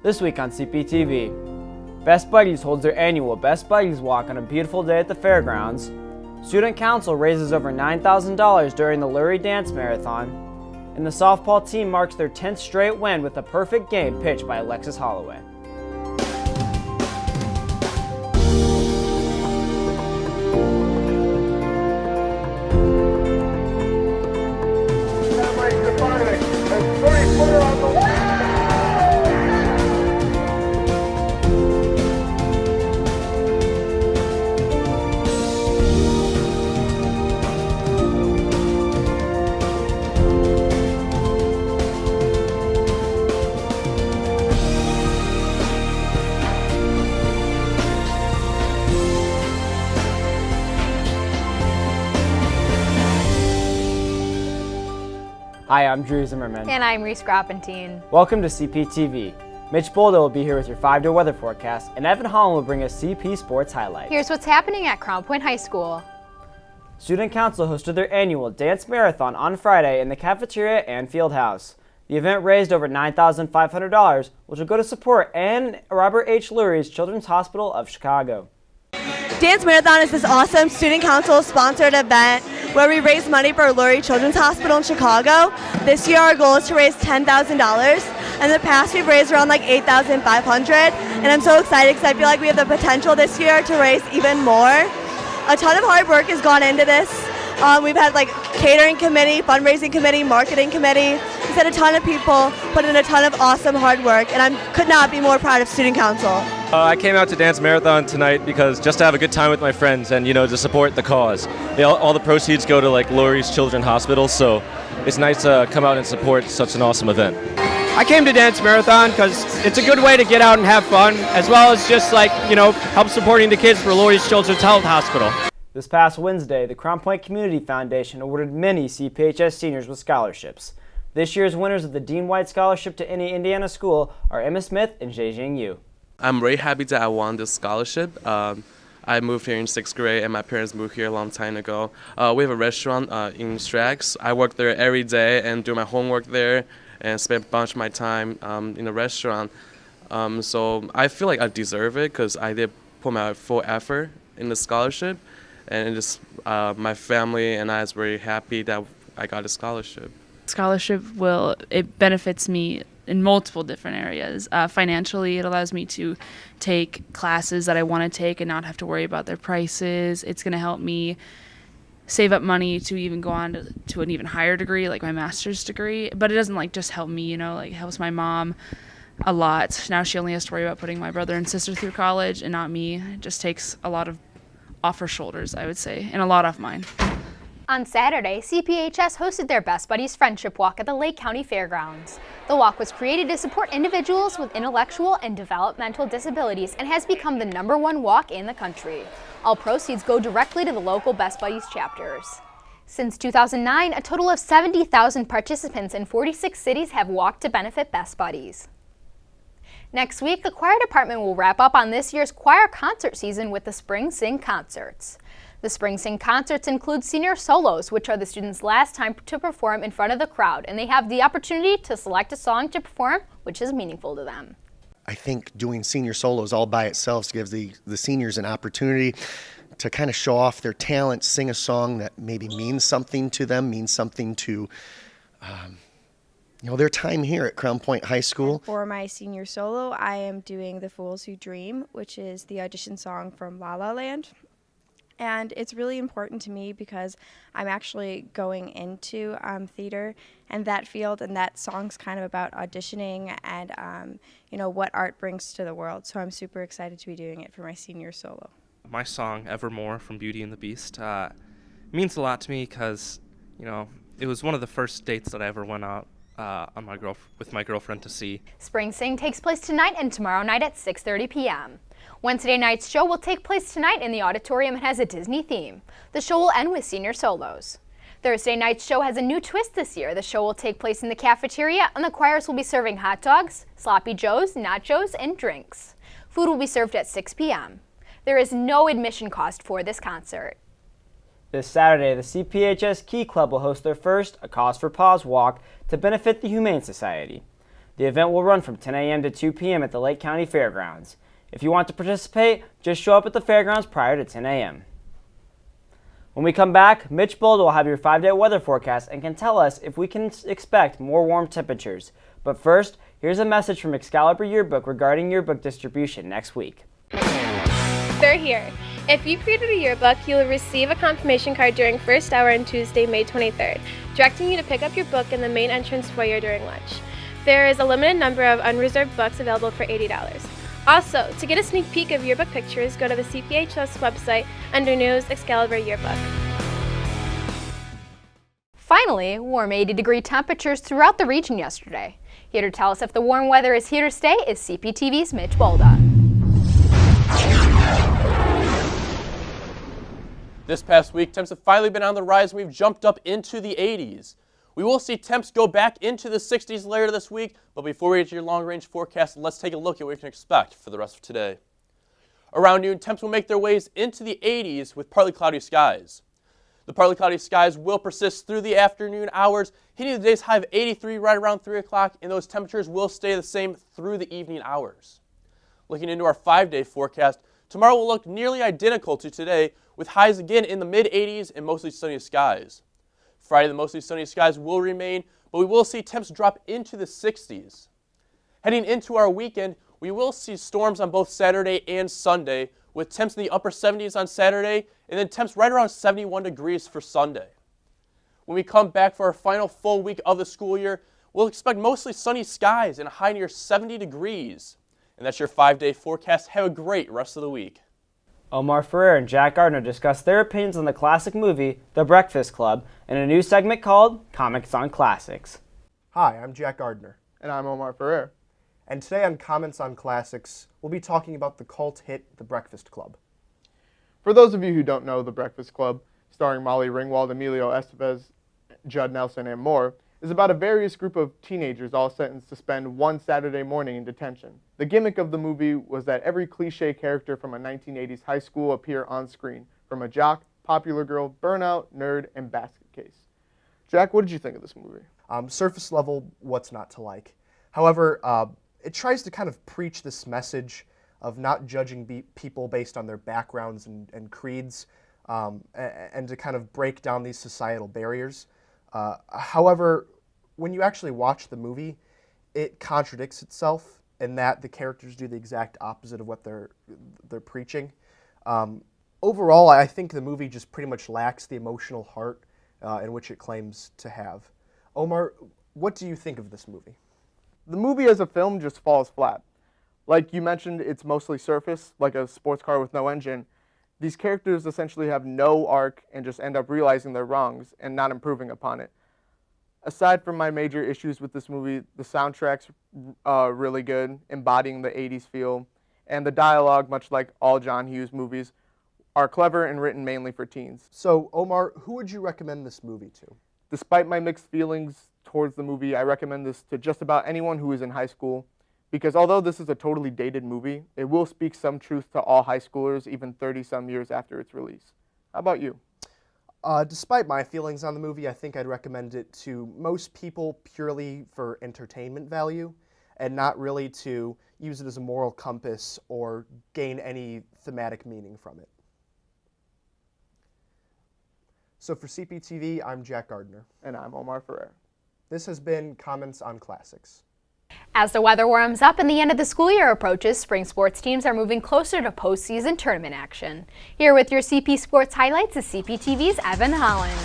This week on Cptv, Best Buddies holds their annual Best Buddies Walk on a beautiful day at the fairgrounds. Student Council raises over $9,000 during the Lurie Dance Marathon. And the softball team marks their 10th straight win with a perfect game pitched by Alexis Holloway. Hi, I'm Drew Zimmerman. And I'm Reese Grappentine. Welcome to Cptv. Mitch Boldo will be here with your 5-day weather forecast, and Evan Holland will bring us CP Sports highlights. Here's what's happening at Crown Point High School. Student Council hosted their annual dance marathon on Friday in the cafeteria and field house. The event raised over $9,500, which will go to support Ann Robert H. Lurie's Children's Hospital of Chicago. Dance Marathon is this awesome Student Council sponsored event where we raise money for Lurie Children's Hospital in Chicago. This year our goal is to raise $10,000. In the past we've raised around like $8,500, and I'm so excited because I feel like we have the potential this year to raise even more. A ton of hard work has gone into this. We've had like catering committee, fundraising committee, marketing committee. We've had a ton of people put in a ton of awesome hard work, and I could not be more proud of Student Council. I came out to Dance Marathon tonight because just to have a good time with my friends and, to support the cause. All the proceeds go to like Lurie's Children's Hospital, so it's nice to come out and support such an awesome event. I came to Dance Marathon because it's a good way to get out and have fun, as well as just help supporting the kids for Lurie's Children's Health Hospital. This past Wednesday, the Crown Point Community Foundation awarded many CPHS seniors with scholarships. This year's winners of the Dean White Scholarship to any Indiana school are Emma Smith and Zhejiang Yu. I'm very happy that I won this scholarship. I moved here in 6th grade and my parents moved here a long time ago. We have a restaurant in Strax. I work there every day and do my homework there and spend a bunch of my time in the restaurant. So I feel like I deserve it because I did put my full effort in the scholarship, and my family and I is very happy that I got a scholarship. Scholarship it benefits me in multiple different areas. Financially, it allows me to take classes that I want to take and not have to worry about their prices. It's going to help me save up money to even go on to an even higher degree, like my master's degree. But it doesn't just help me, it helps my mom a lot. Now she only has to worry about putting my brother and sister through college and not me. It just takes a lot of off her shoulders, I would say, and a lot off mine. On Saturday, CPHS hosted their Best Buddies Friendship Walk at the Lake County Fairgrounds. The walk was created to support individuals with intellectual and developmental disabilities and has become the #1 walk in the country. All proceeds go directly to the local Best Buddies chapters. Since 2009, a total of 70,000 participants in 46 cities have walked to benefit Best Buddies. Next week, the choir department will wrap up on this year's choir concert season with the Spring Sing Concerts. The Spring Sing Concerts include senior solos, which are the students' last time to perform in front of the crowd, and they have the opportunity to select a song to perform, which is meaningful to them. I think doing senior solos all by itself gives the seniors an opportunity to kind of show off their talent, sing a song that maybe means something to them, means something to their time here at Crown Point High School. For my senior solo, I am doing The Fools Who Dream, which is the audition song from La La Land. And it's really important to me because I'm actually going into theater and that field, and that song's kind of about auditioning and what art brings to the world. So I'm super excited to be doing it for my senior solo. My song Evermore from Beauty and the Beast means a lot to me because it was one of the first dates that I ever went out with my girlfriend to see. Spring Sing takes place tonight and tomorrow night at 6:30 p.m. Wednesday night's show will take place tonight in the auditorium and has a Disney theme. The show will end with senior solos. Thursday night's show has a new twist this year. The show will take place in the cafeteria, and the choirs will be serving hot dogs, sloppy joes, nachos, and drinks. Food will be served at 6 p.m. There is no admission cost for this concert. This Saturday, the CPHS Key Club will host their first A Cause for Pause walk to benefit the Humane Society. The event will run from 10 a.m. to 2 p.m. at the Lake County Fairgrounds. If you want to participate, just show up at the fairgrounds prior to 10 a.m. When we come back, Mitch Bold will have your 5-day weather forecast and can tell us if we can expect more warm temperatures. But first, here's a message from Excalibur Yearbook regarding yearbook distribution next week. They're here. If you created a yearbook, you will receive a confirmation card during first hour on Tuesday, May 23rd, directing you to pick up your book in the main entrance foyer during lunch. There is a limited number of unreserved books available for $80. Also, to get a sneak peek of yearbook pictures, go to the CPHS website under News Excalibur Yearbook. Finally, warm 80-degree temperatures throughout the region yesterday. Here to tell us if the warm weather is here to stay is CPTV's Mitch Bolda. This past week, temps have finally been on the rise and we've jumped up into the 80s. We will see temps go back into the 60s later this week, but before we get to your long-range forecast, let's take a look at what you can expect for the rest of today. Around noon, temps will make their ways into the 80s with partly cloudy skies. The partly cloudy skies will persist through the afternoon hours, hitting the day's high of 83 right around 3 o'clock, and those temperatures will stay the same through the evening hours. Looking into our 5-day forecast, tomorrow will look nearly identical to today, with highs again in the mid-80s and mostly sunny skies. Friday, the mostly sunny skies will remain, but we will see temps drop into the 60s. Heading into our weekend, we will see storms on both Saturday and Sunday, with temps in the upper 70s on Saturday, and then temps right around 71 degrees for Sunday. When we come back for our final full week of the school year, we'll expect mostly sunny skies and a high near 70 degrees. And that's your 5-day forecast. Have a great rest of the week. Omar Ferrer and Jack Gardner discuss their opinions on the classic movie, The Breakfast Club, in a new segment called Comments on Classics. Hi, I'm Jack Gardner. And I'm Omar Ferrer. And today on Comments on Classics, we'll be talking about the cult hit The Breakfast Club. For those of you who don't know, The Breakfast Club, starring Molly Ringwald, Emilio Estevez, Judd Nelson, and more, is about a various group of teenagers all sentenced to spend one Saturday morning in detention. The gimmick of the movie was that every cliche character from a 1980s high school appear on screen, from a jock, popular girl, burnout, nerd, and basket case. Jack, what did you think of this movie? Surface level, what's not to like? However, it tries to kind of preach this message of not judging people based on their backgrounds and creeds, and to kind of break down these societal barriers. However, when you actually watch the movie, it contradicts itself in that the characters do the exact opposite of what they're preaching. Overall, I think the movie just pretty much lacks the emotional heart in which it claims to have. Omar, what do you think of this movie? The movie as a film just falls flat. Like you mentioned, it's mostly surface, like a sports car with no engine. These characters essentially have no arc and just end up realizing their wrongs and not improving upon it. Aside from my major issues with this movie, the soundtrack's really good, embodying the 80s feel, and the dialogue, much like all John Hughes movies, are clever and written mainly for teens. So, Omar, who would you recommend this movie to? Despite my mixed feelings towards the movie, I recommend this to just about anyone who is in high school, because although this is a totally dated movie, it will speak some truth to all high schoolers even 30-some years after its release. How about you? Despite my feelings on the movie, I think I'd recommend it to most people purely for entertainment value and not really to use it as a moral compass or gain any thematic meaning from it. So for CPTV, I'm Jack Gardner. And I'm Omar Ferrer. This has been Comments on Classics. As the weather warms up and the end of the school year approaches, spring sports teams are moving closer to postseason tournament action. Here with your CP Sports highlights is CPTV's Evan Holland.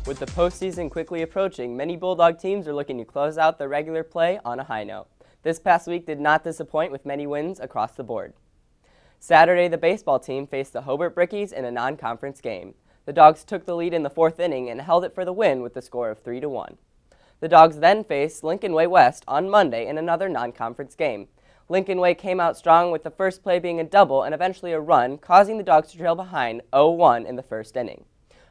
With the postseason quickly approaching, many Bulldog teams are looking to close out their regular play on a high note. This past week did not disappoint with many wins across the board. Saturday, the baseball team faced the Hobart Brickies in a non-conference game. The Dogs took the lead in the 4th inning and held it for the win with the score of 3-1. The Dogs then faced Lincoln Way West on Monday in another non-conference game. Lincoln Way came out strong with the first play being a double and eventually a run, causing the Dogs to trail behind 0-1 in the 1st inning.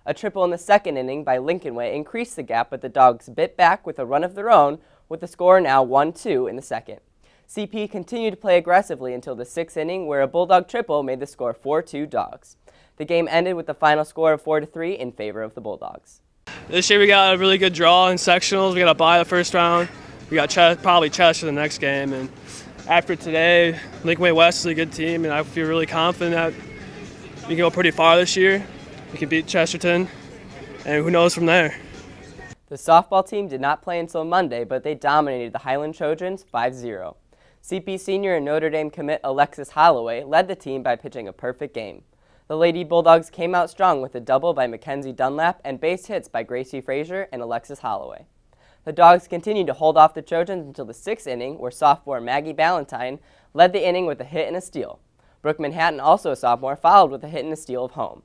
A triple in the 2nd inning by Lincoln Way increased the gap, but the Dogs bit back with a run of their own, with the score now 1-2 in the 2nd. CP continued to play aggressively until the 6th inning, where a Bulldog triple made the score 4-2 Dogs. The game ended with the final score of 4-3 in favor of the Bulldogs. This year we got a really good draw in sectionals. We got a bye the first round. We got probably Chester the next game. And after today, Lincoln Way West is a good team, and I feel really confident that we can go pretty far this year. We can beat Chesterton, and who knows from there. The softball team did not play until Monday, but they dominated the Highland Trojans 5-0. CP senior and Notre Dame commit Alexis Holloway led the team by pitching a perfect game. The Lady Bulldogs came out strong with a double by Mackenzie Dunlap and base hits by Gracie Frazier and Alexis Holloway. The Dogs continued to hold off the Trojans until the 6th inning, where sophomore Maggie Ballantyne led the inning with a hit and a steal. Brooke Manhattan, also a sophomore, followed with a hit and a steal of home.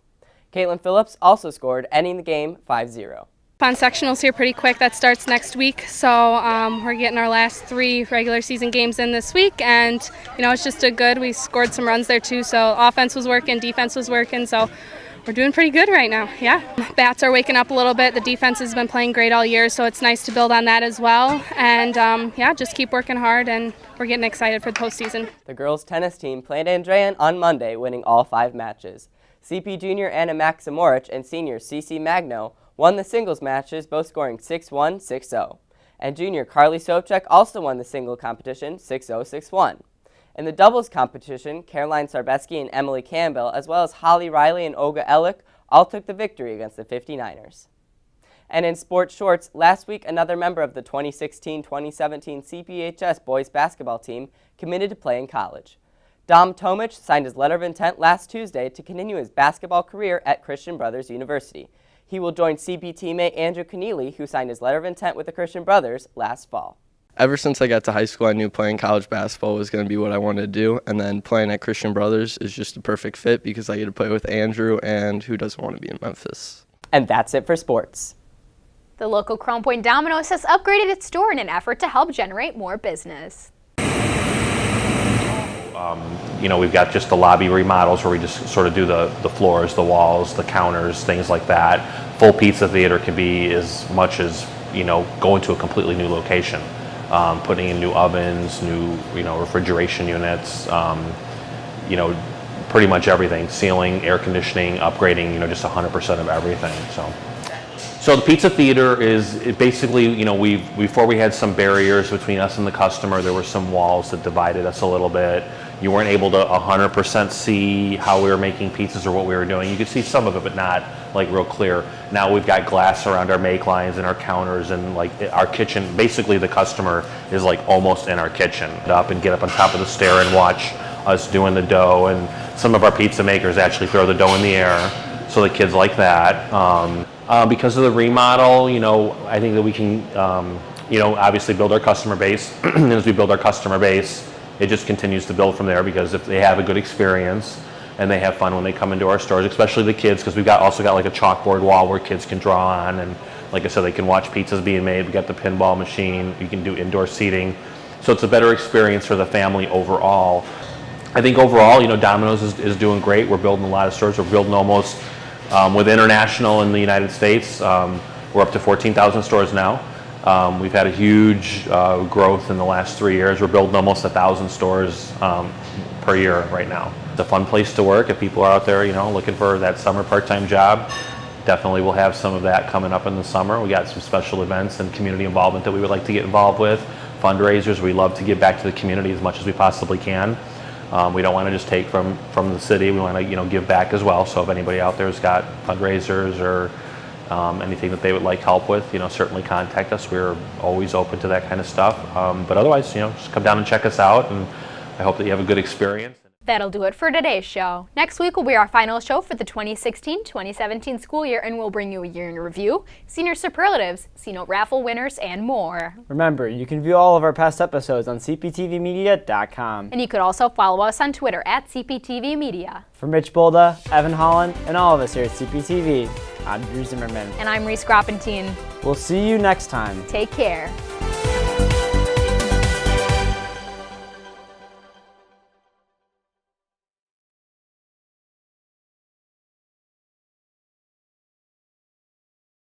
Caitlin Phillips also scored, ending the game 5-0. On sectionals here pretty quick. That starts next week, so we're getting our last 3 regular season games in this week, and it's just we scored some runs there too, so offense was working, defense was working, so we're doing pretty good right now. Yeah, bats are waking up a little bit. The defense has been playing great all year, so it's nice to build on that as well, and just keep working hard, and we're getting excited for the postseason. The girls tennis team played Andrean on Monday, winning all 5 matches. CP junior Anna Maximorich and senior Cece Magno won the singles matches, both scoring 6-1, 6-0. And junior Carly Sobchak also won the single competition 6-0, 6-1. In the doubles competition, Caroline Sarbeski and Emily Campbell, as well as Holly Riley and Olga Ellick, all took the victory against the 59ers. And in sports shorts, last week another member of the 2016-2017 CPHS boys basketball team committed to play in college. Dom Tomic signed his letter of intent last Tuesday to continue his basketball career at Christian Brothers University. He will join CP teammate Andrew Keneally, who signed his letter of intent with the Christian Brothers last fall. Ever since I got to high school, I knew playing college basketball was going to be what I wanted to do, and then playing at Christian Brothers is just a perfect fit because I get to play with Andrew, and who doesn't want to be in Memphis? And that's it for sports. The local Crown Point Domino's has upgraded its store in an effort to help generate more business. We've got just the lobby remodels where we just sort of do the floors, the walls, the counters, things like that. Full pizza theater can be as much as, going to a completely new location. Putting in new ovens, new, refrigeration units, pretty much everything. Ceiling, air conditioning, upgrading, just 100% of everything. So the pizza theater is basically, before we had some barriers between us and the customer, there were some walls that divided us a little bit. You weren't able to 100% see how we were making pizzas or what we were doing. You could see some of it, but not real clear. Now we've got glass around our make lines and our counters and our kitchen. Basically the customer is almost in our kitchen. Get up on top of the stair and watch us doing the dough. And some of our pizza makers actually throw the dough in the air. So the kids like that. Because of the remodel, I think that we can, obviously build our customer base. And as we build our customer base, it just continues to build from there, because if they have a good experience and they have fun when they come into our stores, especially the kids, because we've also got a chalkboard wall where kids can draw on, and like I said, they can watch pizzas being made. We got the pinball machine. You can do indoor seating. So it's a better experience for the family overall. I think overall, Domino's is doing great. We're building a lot of stores. We're building almost, with international in the United States, we're up to 14,000 stores now. We've had a huge growth in the last 3 years. We're building almost 1,000 stores per year right now. It's a fun place to work. If people are out there, looking for that summer part-time job, definitely we'll have some of that coming up in the summer. We got some special events and community involvement that we would like to get involved with. Fundraisers, we love to give back to the community as much as we possibly can. We don't want to just take from the city. We want to give back as well. So if anybody out there has got fundraisers or anything that they would like help with, certainly contact us. We're always open to that kind of stuff. But otherwise, just come down and check us out, and I hope that you have a good experience. That'll do it for today's show. Next week will be our final show for the 2016-2017 school year, and we'll bring you a year in review, senior superlatives, C-Note raffle winners, and more. Remember, you can view all of our past episodes on cptvmedia.com. And you could also follow us on Twitter at cptvmedia. For Mitch Bolda, Evan Holland, and all of us here at CPTV, I'm Drew Zimmerman. And I'm Reese Groppentine. We'll see you next time. Take care.